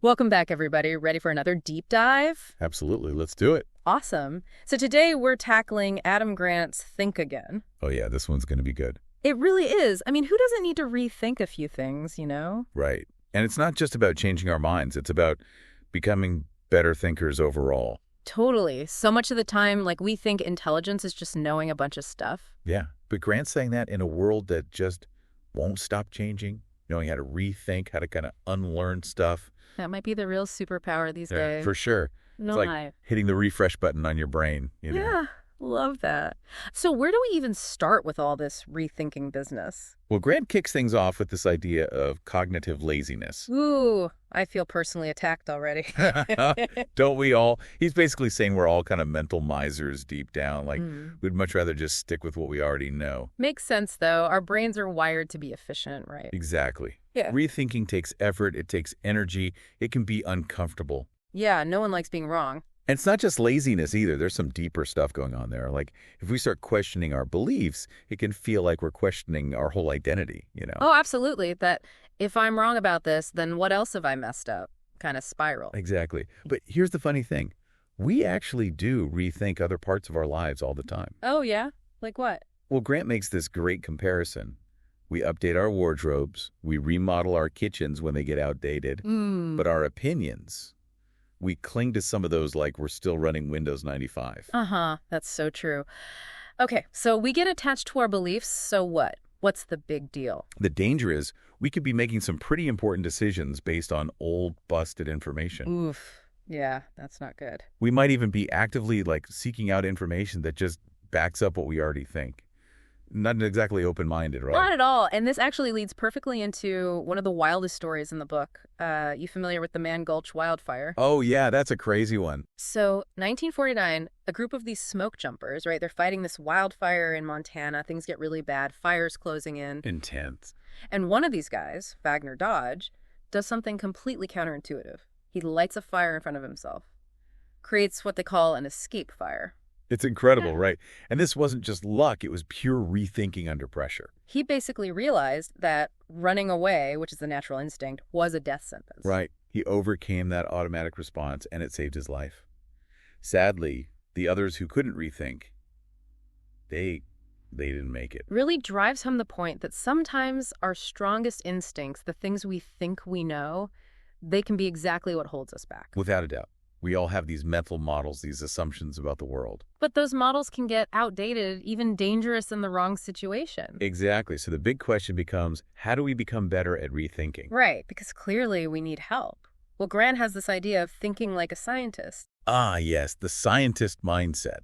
Welcome back, everybody. Ready for another deep dive? Absolutely. Let's do it. Awesome. So today we're tackling Adam Grant's Think Again. Oh, yeah, this one's going to be good. It really is. I mean, who doesn't need to rethink a few things, you know? Right. And it's not just about changing our minds. It's about becoming better thinkers overall. Totally. So much of the time, we think intelligence is just knowing a bunch of stuff. Yeah. But Grant's saying that in a world that just won't stop changing, knowing how to rethink, how to kind of unlearn stuff. That might be the real superpower these days. For sure. No It's like lie. hitting the refresh button on your brain. Yeah, love that. So where do we even start with all this rethinking business? Well, Grant kicks things off with this idea of cognitive laziness. Ooh, I feel personally attacked already. Don't we all? He's basically saying we're all kind of mental misers deep down. We'd much rather just stick with what we already know. Makes sense, though. Our brains are wired to be efficient, right? Exactly. Yeah. Rethinking takes effort. It takes energy. It can be uncomfortable. Yeah, no one likes being wrong. And it's not just laziness either. There's some deeper stuff going on there. Like if we start questioning our beliefs, it can feel like we're questioning our whole identity. Oh, absolutely. That if I'm wrong about this, then what else have I messed up? Kind of spiral. Exactly. But here's the funny thing. We actually do rethink other parts of our lives all the time. Oh, yeah? Like what? Well, Grant makes this great comparison. We update our wardrobes. We remodel our kitchens when they get outdated. But our opinions, we cling to some of those like we're still running Windows 95. Uh-huh. That's so true. Okay, so we get attached to our beliefs, so what? What's the big deal? The danger is we could be making some pretty important decisions based on old, busted information. Oof. Yeah, that's not good. We might even be actively seeking out information that just backs up what we already think. Not exactly open-minded, right? Not at all. And this actually leads perfectly into one of the wildest stories in the book. You familiar with the Man Gulch wildfire? Oh, yeah, that's a crazy one. So, 1949, a group of these smoke jumpers, right? They're fighting this wildfire in Montana. Things get really bad. Fire's closing in. Intense. And one of these guys, Wagner Dodge, does something completely counterintuitive. He lights a fire in front of himself. Creates what they call an escape fire. It's incredible, right? And this wasn't just luck. It was pure rethinking under pressure. He basically realized that running away, which is the natural instinct, was a death sentence. Right. He overcame that automatic response, and it saved his life. Sadly, the others who couldn't rethink, they didn't make it. Really drives home the point that sometimes our strongest instincts, the things we think we know, they can be exactly what holds us back. Without a doubt. We all have these mental models, these assumptions about the world. But those models can get outdated, even dangerous in the wrong situation. Exactly. So the big question becomes, how do we become better at rethinking? Right, because clearly we need help. Well, Grant has this idea of thinking like a scientist. Ah, yes, the scientist mindset.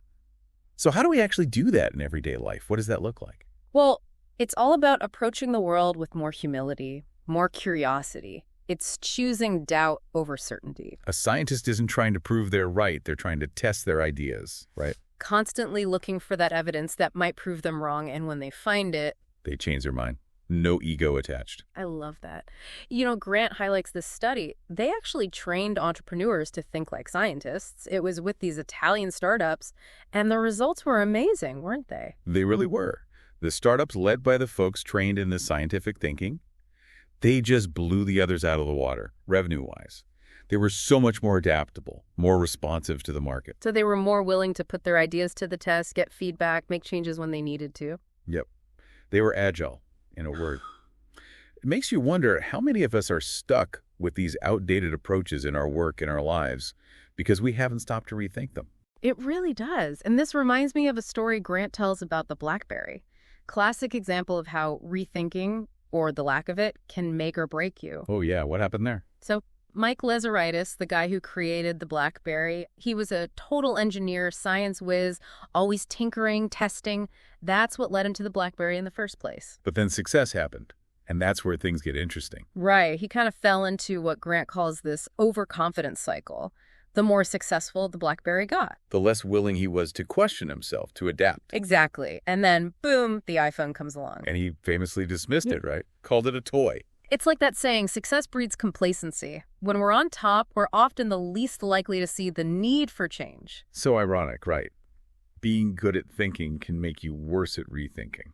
So how do we actually do that in everyday life? What does that look like? Well, it's all about approaching the world with more humility, more curiosity. It's choosing doubt over certainty. A scientist isn't trying to prove they're right. They're trying to test their ideas, right? Constantly looking for that evidence that might prove them wrong, and when they find it, They change their mind. No ego attached. I love that. You know, Grant highlights this study. They actually trained entrepreneurs to think like scientists. It was with these Italian startups, and the results were amazing, weren't they? They really were. The startups led by the folks trained in this scientific thinking, they just blew the others out of the water, revenue-wise. They were so much more adaptable, more responsive to the market. So they were more willing to put their ideas to the test, get feedback, make changes when they needed to. Yep. They were agile, in a word. It makes you wonder how many of us are stuck with these outdated approaches in our work and our lives because we haven't stopped to rethink them. It really does. And this reminds me of a story Grant tells about the BlackBerry. Classic example of how rethinking, or the lack of it, can make or break you. Oh, yeah. What happened there? So Mike Lazaridis, the guy who created the BlackBerry, he was a total engineer, science whiz, always tinkering, testing. That's what led him to the BlackBerry in the first place. But then success happened, and that's where things get interesting. Right. He kind of fell into what Grant calls this overconfidence cycle. The more successful the BlackBerry got. The less willing he was to question himself, to adapt. Exactly. And then, boom, the iPhone comes along. And he famously dismissed it, right? Called it a toy. It's like that saying, success breeds complacency. When we're on top, we're often the least likely to see the need for change. So ironic, right? Being good at thinking can make you worse at rethinking.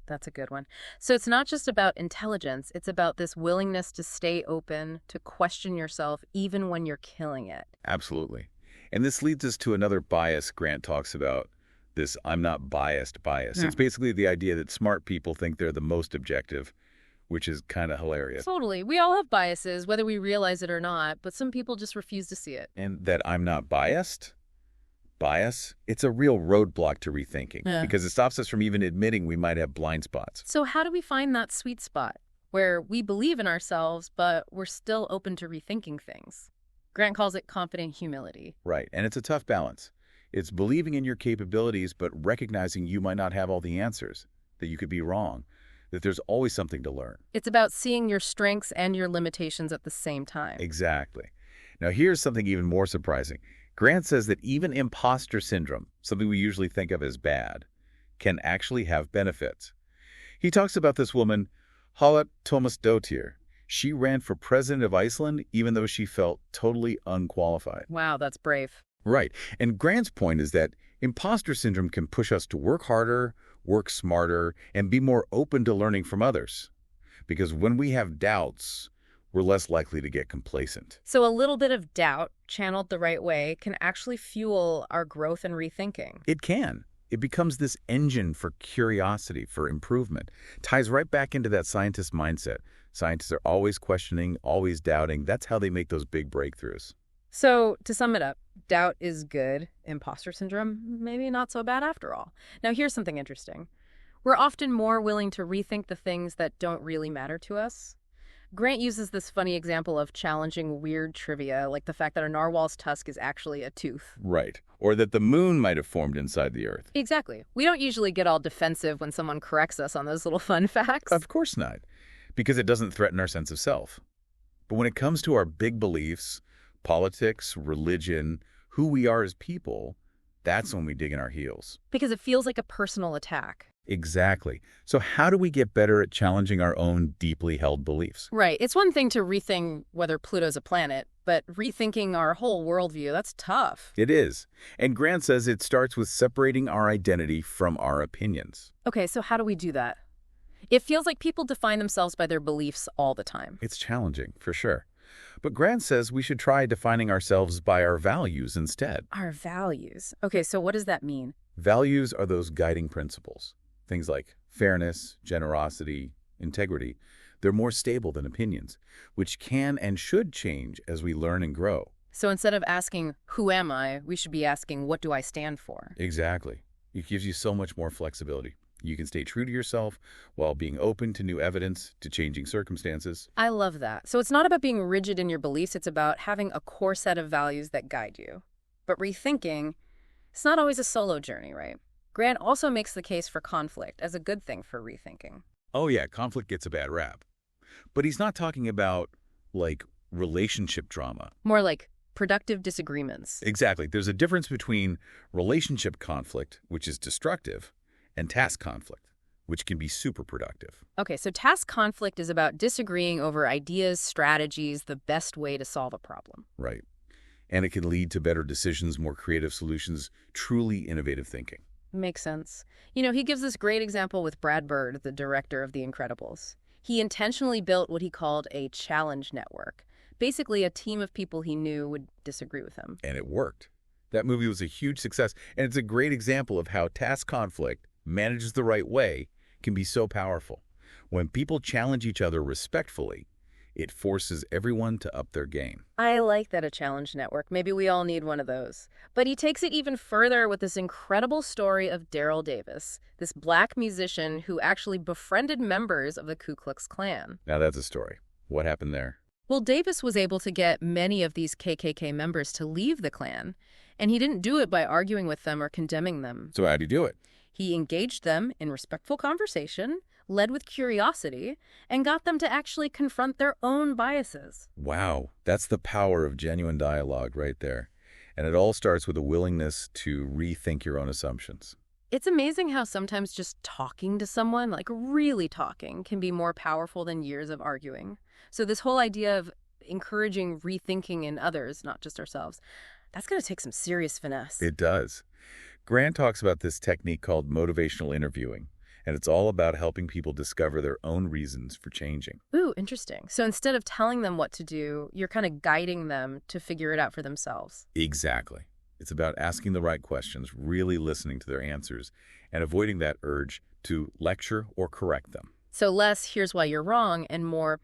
That's a good one. So it's not just about intelligence, it's about this willingness to stay open, to question yourself even when you're killing it. Absolutely. And this leads us to another bias Grant talks about, this I'm not biased bias. Yeah. It's basically the idea that smart people think they're the most objective, which is kind of hilarious. Totally. We all have biases, whether we realize it or not, but some people just refuse to see it. And that I'm not bias, it's a real roadblock to rethinking because it stops us from even admitting we might have blind spots. So how do we find that sweet spot where we believe in ourselves, but we're still open to rethinking things? Grant calls it confident humility. Right. And it's a tough balance. It's believing in your capabilities, but recognizing you might not have all the answers, that you could be wrong, that there's always something to learn. It's about seeing your strengths and your limitations at the same time. Exactly. Now, here's something even more surprising. Grant says that even imposter syndrome, something we usually think of as bad, can actually have benefits. He talks about this woman, Halla Thomasdottir. She ran for president of Iceland even though she felt totally unqualified. Wow, that's brave. Right. And Grant's point is that imposter syndrome can push us to work harder, work smarter, and be more open to learning from others. Because when we have doubts, we're less likely to get complacent. So a little bit of doubt, channeled the right way, can actually fuel our growth and rethinking. It can. It becomes this engine for curiosity, for improvement. Ties right back into that scientist mindset. Scientists are always questioning, always doubting. That's how they make those big breakthroughs. So to sum it up, doubt is good. Imposter syndrome, maybe not so bad after all. Now here's something interesting. We're often more willing to rethink the things that don't really matter to us. Grant uses this funny example of challenging weird trivia, like the fact that a narwhal's tusk is actually a tooth. Right. Or that the moon might have formed inside the Earth. Exactly. We don't usually get all defensive when someone corrects us on those little fun facts. Of course not, because it doesn't threaten our sense of self. But when it comes to our big beliefs, politics, religion, who we are as people, that's when we dig in our heels. Because it feels like a personal attack. Exactly. So how do we get better at challenging our own deeply held beliefs? Right. It's one thing to rethink whether Pluto's a planet, but rethinking our whole worldview, that's tough. It is. And Grant says it starts with separating our identity from our opinions. Okay, so how do we do that? It feels like people define themselves by their beliefs all the time. It's challenging, for sure. But Grant says we should try defining ourselves by our values instead. Our values. Okay, so what does that mean? Values are those guiding principles. Things like fairness, generosity, integrity. They're more stable than opinions, which can and should change as we learn and grow. So instead of asking, who am I, we should be asking, what do I stand for? Exactly. It gives you so much more flexibility. You can stay true to yourself while being open to new evidence, to changing circumstances. I love that. So it's not about being rigid in your beliefs, it's about having a core set of values that guide you. But rethinking, it's not always a solo journey, right? Grant also makes the case for conflict as a good thing for rethinking. Oh yeah, conflict gets a bad rap. But he's not talking about, like, relationship drama. More like productive disagreements. Exactly. There's a difference between relationship conflict, which is destructive, and task conflict, which can be super productive. Okay, so task conflict is about disagreeing over ideas, strategies, the best way to solve a problem. Right. And it can lead to better decisions, more creative solutions, truly innovative thinking. Makes sense. You know, he gives this great example with Brad Bird, the director of The Incredibles. He intentionally built what he called a challenge network, basically a team of people he knew would disagree with him. And it worked. That movie was a huge success, and it's a great example of how task conflict, managed the right way, can be so powerful. When people challenge each other respectfully, it forces everyone to up their game. I like that, a challenge network. Maybe we all need one of those. But he takes it even further with this incredible story of Daryl Davis, this black musician who actually befriended members of the Ku Klux Klan. Now that's a story. What happened there? Well, Davis was able to get many of these KKK members to leave the Klan, and he didn't do it by arguing with them or condemning them. So how'd he do it? He engaged them in respectful conversation, led with curiosity, and got them to actually confront their own biases. Wow, that's the power of genuine dialogue right there. And it all starts with a willingness to rethink your own assumptions. It's amazing how sometimes just talking to someone, like really talking, can be more powerful than years of arguing. So this whole idea of encouraging rethinking in others, not just ourselves, that's going to take some serious finesse. It does. Grant talks about this technique called motivational interviewing, And it's all about helping people discover their own reasons for changing. Ooh, interesting. So instead of telling them what to do, you're kind of guiding them to figure it out for themselves. Exactly. It's about asking the right questions, really listening to their answers, and avoiding that urge to lecture or correct them. So less, here's why you're wrong, and more,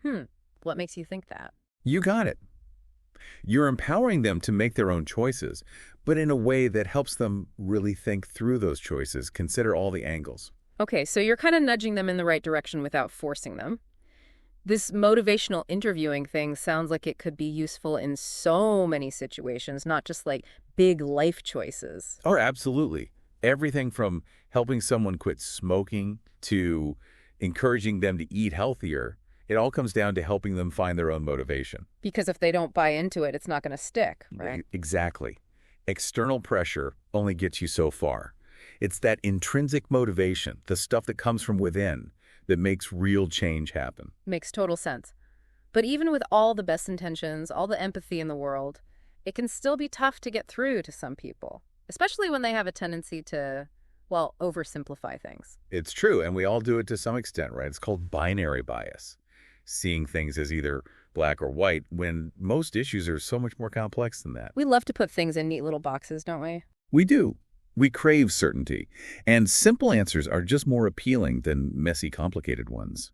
what makes you think that? You got it. You're empowering them to make their own choices, but in a way that helps them really think through those choices, consider all the angles. Okay, so you're kind of nudging them in the right direction without forcing them. This motivational interviewing thing sounds like it could be useful in so many situations, not just like big life choices. Oh, absolutely. Everything from helping someone quit smoking to encouraging them to eat healthier, it all comes down to helping them find their own motivation. Because if they don't buy into it, it's not going to stick, right? Exactly. External pressure only gets you so far. It's that intrinsic motivation, the stuff that comes from within, that makes real change happen. Makes total sense. But even with all the best intentions, all the empathy in the world, it can still be tough to get through to some people, especially when they have a tendency to, well, oversimplify things. It's true, and we all do it to some extent, right? It's called binary bias, seeing things as either black or white, when most issues are so much more complex than that. We love to put things in neat little boxes, don't we? We do. We crave certainty, and simple answers are just more appealing than messy, complicated ones.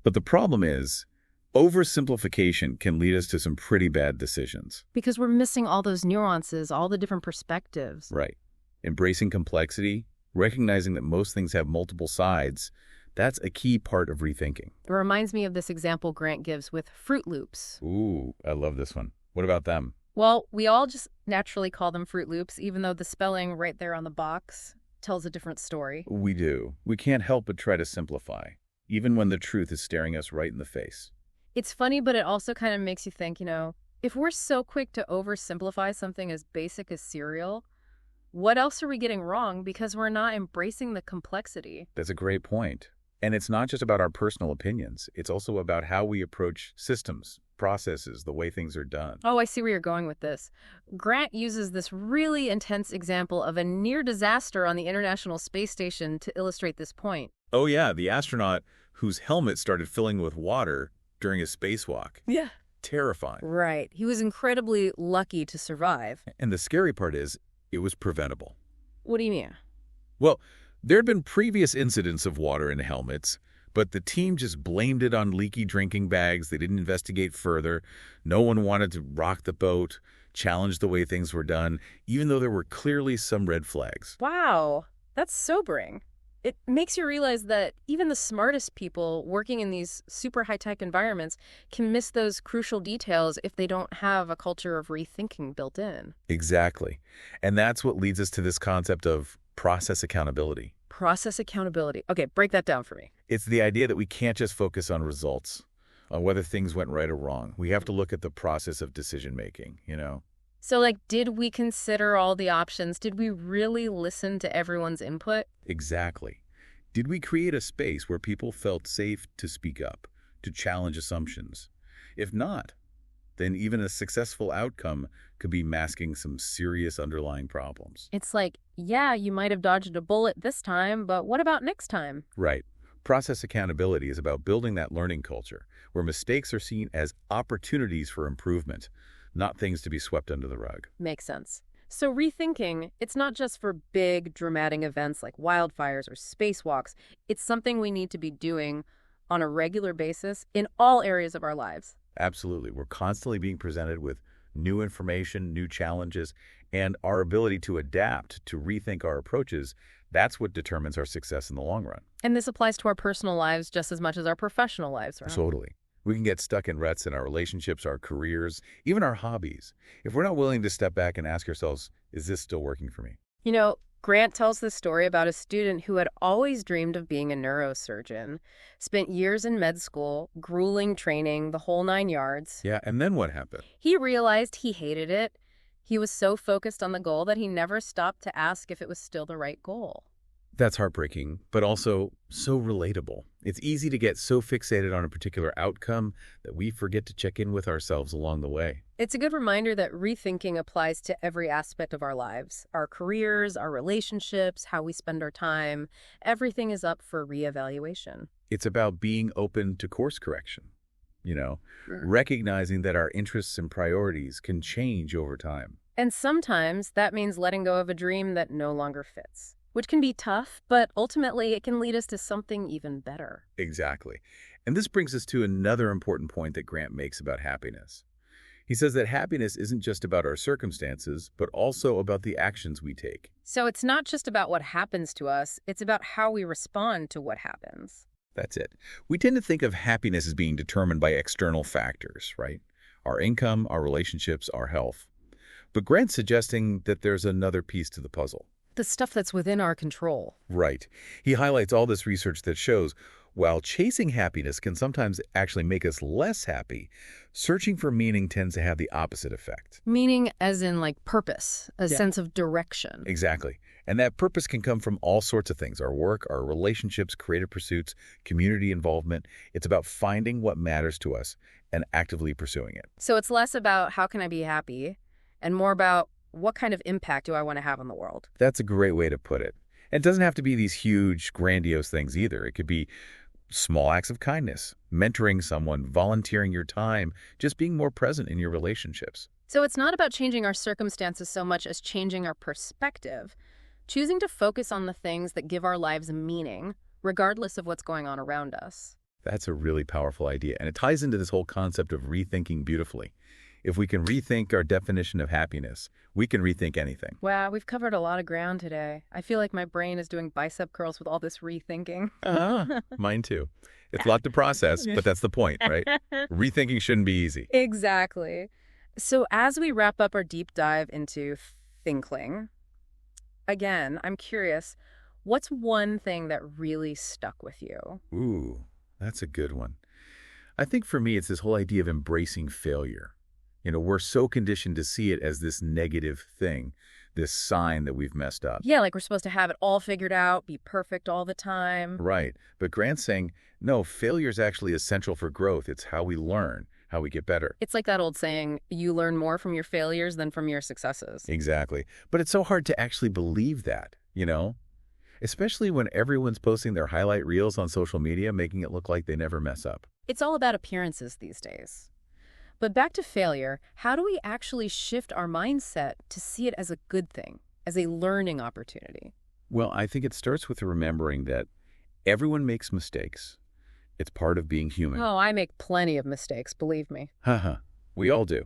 But the problem is, oversimplification can lead us to some pretty bad decisions. Because we're missing all those nuances, all the different perspectives. Right. Embracing complexity, recognizing that most things have multiple sides, that's a key part of rethinking. It reminds me of this example Grant gives with Fruit Loops. Ooh, I love this one. What about them? Well, we all just naturally call them Fruit Loops, even though the spelling right there on the box tells a different story. We do. We can't help but try to simplify, even when the truth is staring us right in the face. It's funny, but it also kind of makes you think, if we're so quick to oversimplify something as basic as cereal, what else are we getting wrong because we're not embracing the complexity? That's a great point. And it's not just about our personal opinions. It's also about how we approach systems, processes, the way things are done. Oh, I see where you're going with this. Grant uses this really intense example of a near disaster on the International Space Station to illustrate this point. Oh yeah, the astronaut whose helmet started filling with water during a spacewalk. Yeah. Terrifying. Right. He was incredibly lucky to survive. And the scary part is, it was preventable. What do you mean? Well, there had been previous incidents of water in helmets, but the team just blamed it on leaky drinking bags. They didn't investigate further. No one wanted to rock the boat, challenge the way things were done, even though there were clearly some red flags. Wow, that's sobering. It makes you realize that even the smartest people working in these super high-tech environments can miss those crucial details if they don't have a culture of rethinking built in. Exactly. And that's what leads us to this concept of process accountability. Process accountability. Okay, break that down for me. It's the idea that we can't just focus on results, on whether things went right or wrong. We have to look at the process of decision-making, So, did we consider all the options? Did we really listen to everyone's input? Exactly. Did we create a space where people felt safe to speak up, to challenge assumptions? If not, then even a successful outcome could be masking some serious underlying problems. It's like, yeah, you might have dodged a bullet this time, but what about next time? Right. Process accountability is about building that learning culture where mistakes are seen as opportunities for improvement, not things to be swept under the rug. Makes sense. So rethinking, it's not just for big, dramatic events like wildfires or spacewalks. It's something we need to be doing on a regular basis in all areas of our lives. Absolutely. We're constantly being presented with new information, new challenges, and our ability to adapt, to rethink our approaches, that's what determines our success in the long run. And this applies to our personal lives just as much as our professional lives, right? Totally. We can get stuck in ruts in our relationships, our careers, even our hobbies, if we're not willing to step back and ask ourselves, is this still working for me? Grant tells this story about a student who had always dreamed of being a neurosurgeon, spent years in med school, grueling training, the whole 9 yards. Yeah, and then what happened? He realized he hated it. He was so focused on the goal that he never stopped to ask if it was still the right goal. That's heartbreaking, but also so relatable. It's easy to get so fixated on a particular outcome that we forget to check in with ourselves along the way. It's a good reminder that rethinking applies to every aspect of our lives. Our careers, our relationships, how we spend our time. Everything is up for reevaluation. It's about being open to course correction, you know, Sure. recognizing that our interests and priorities can change over time. And sometimes that means letting go of a dream that no longer fits, which can be tough, but ultimately it can lead us to something even better. Exactly. And this brings us to another important point that Grant makes about happiness. He says that happiness isn't just about our circumstances, but also about the actions we take. So it's not just about what happens to us, it's about how we respond to what happens. That's it. We tend to think of happiness as being determined by external factors, right? Our income, our relationships, our health. But Grant's suggesting that there's another piece to the puzzle. The stuff that's within our control. Right. He highlights all this research that shows while chasing happiness can sometimes actually make us less happy, searching for meaning tends to have the opposite effect. Meaning as in like purpose, a Yeah. sense of direction. Exactly. And that purpose can come from all sorts of things, our work, our relationships, creative pursuits, community involvement. It's about finding what matters to us and actively pursuing it. So it's less about how can I be happy and more about what kind of impact do I want to have on the world. That's a great way to put it. And it doesn't have to be these huge, grandiose things either. It could be small acts of kindness, mentoring someone, volunteering your time, just being more present in your relationships. So it's not about changing our circumstances so much as changing our perspective, choosing to focus on the things that give our lives meaning, regardless of what's going on around us. That's a really powerful idea, and it ties into this whole concept of rethinking beautifully. If we can rethink our definition of happiness, we can rethink anything. Wow, we've covered a lot of ground today. I feel like my brain is doing bicep curls with all this rethinking. Mine too. It's a lot to process, but that's the point, right? Rethinking shouldn't be easy. Exactly. So as we wrap up our deep dive into Thinkling, again, I'm curious, what's one thing that really stuck with you? Ooh, that's a good one. I think for me, it's this whole idea of embracing failure. We're so conditioned to see it as this negative thing, this sign that we've messed up. Yeah, like we're supposed to have it all figured out, be perfect all the time. Right. But Grant's saying, no, failure is actually essential for growth. It's how we learn, how we get better. It's like that old saying, you learn more from your failures than from your successes. Exactly. But it's so hard to actually believe that, especially when everyone's posting their highlight reels on social media, making it look like they never mess up. It's all about appearances these days. But back to failure, how do we actually shift our mindset to see it as a good thing, as a learning opportunity? Well, I think it starts with remembering that everyone makes mistakes. It's part of being human. Oh, I make plenty of mistakes, believe me. Haha, we all do.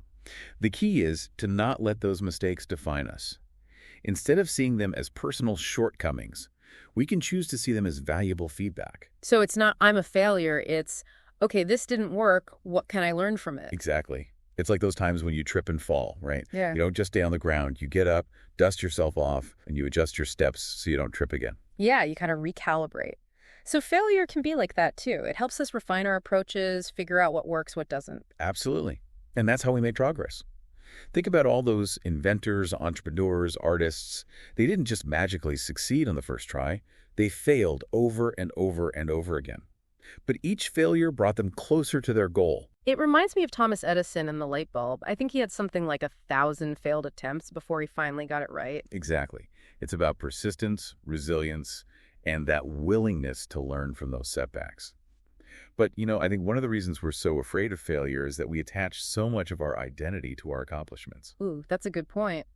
The key is to not let those mistakes define us. Instead of seeing them as personal shortcomings, we can choose to see them as valuable feedback. So it's not, I'm a failure, it's, okay, this didn't work, what can I learn from it? Exactly. It's like those times when you trip and fall, right? Yeah. You don't just stay on the ground. You get up, dust yourself off, and you adjust your steps so you don't trip again. Yeah, you kind of recalibrate. So failure can be like that too. It helps us refine our approaches, figure out what works, what doesn't. Absolutely. And that's how we make progress. Think about all those inventors, entrepreneurs, artists. They didn't just magically succeed on the first try. They failed over and over and over again. But each failure brought them closer to their goal. It reminds me of Thomas Edison and the light bulb. I think he had something like 1,000 failed attempts before he finally got it right. Exactly. It's about persistence, resilience, and that willingness to learn from those setbacks. But, I think one of the reasons we're so afraid of failure is that we attach so much of our identity to our accomplishments. Ooh, that's a good point.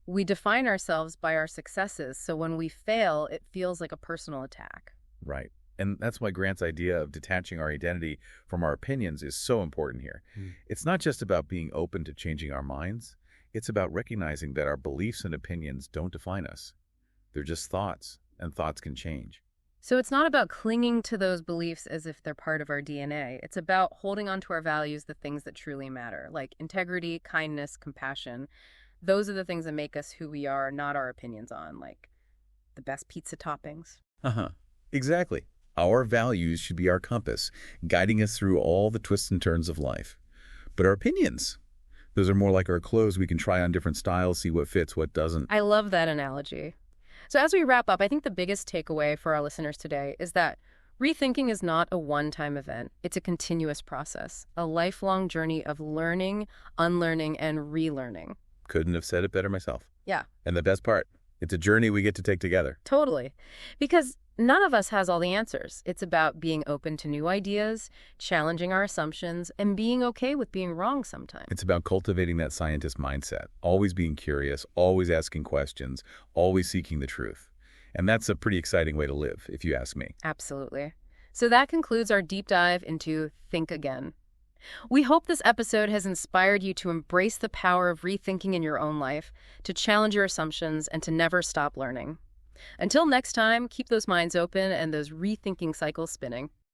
We define ourselves by our successes, so when we fail, it feels like a personal attack. Right. And that's why Grant's idea of detaching our identity from our opinions is so important here. It's not just about being open to changing our minds. It's about recognizing that our beliefs and opinions don't define us. They're just thoughts, and thoughts can change. So it's not about clinging to those beliefs as if they're part of our DNA. It's about holding on to our values, the things that truly matter, like integrity, kindness, compassion. Those are the things that make us who we are, not our opinions on, like the best pizza toppings. Exactly. Our values should be our compass, guiding us through all the twists and turns of life. But our opinions, those are more like our clothes. We can try on different styles, see what fits, what doesn't. I love that analogy. So as we wrap up, I think the biggest takeaway for our listeners today is that Rethinking is not a one-time event. It's a continuous process, a lifelong journey of learning, unlearning, and relearning. Couldn't have said it better myself. Yeah, And the best part, it's a journey we get to take together. totally. Because none of us has all the answers. It's about being open to new ideas, challenging our assumptions, and being okay with being wrong sometimes. It's about cultivating that scientist mindset, always being curious, always asking questions, always seeking the truth. And that's a pretty exciting way to live, if you ask me. Absolutely. So that concludes our deep dive into Think Again. We hope this episode has inspired you to embrace the power of rethinking in your own life, to challenge your assumptions, and to never stop learning. Until next time, keep those minds open and those rethinking cycles spinning.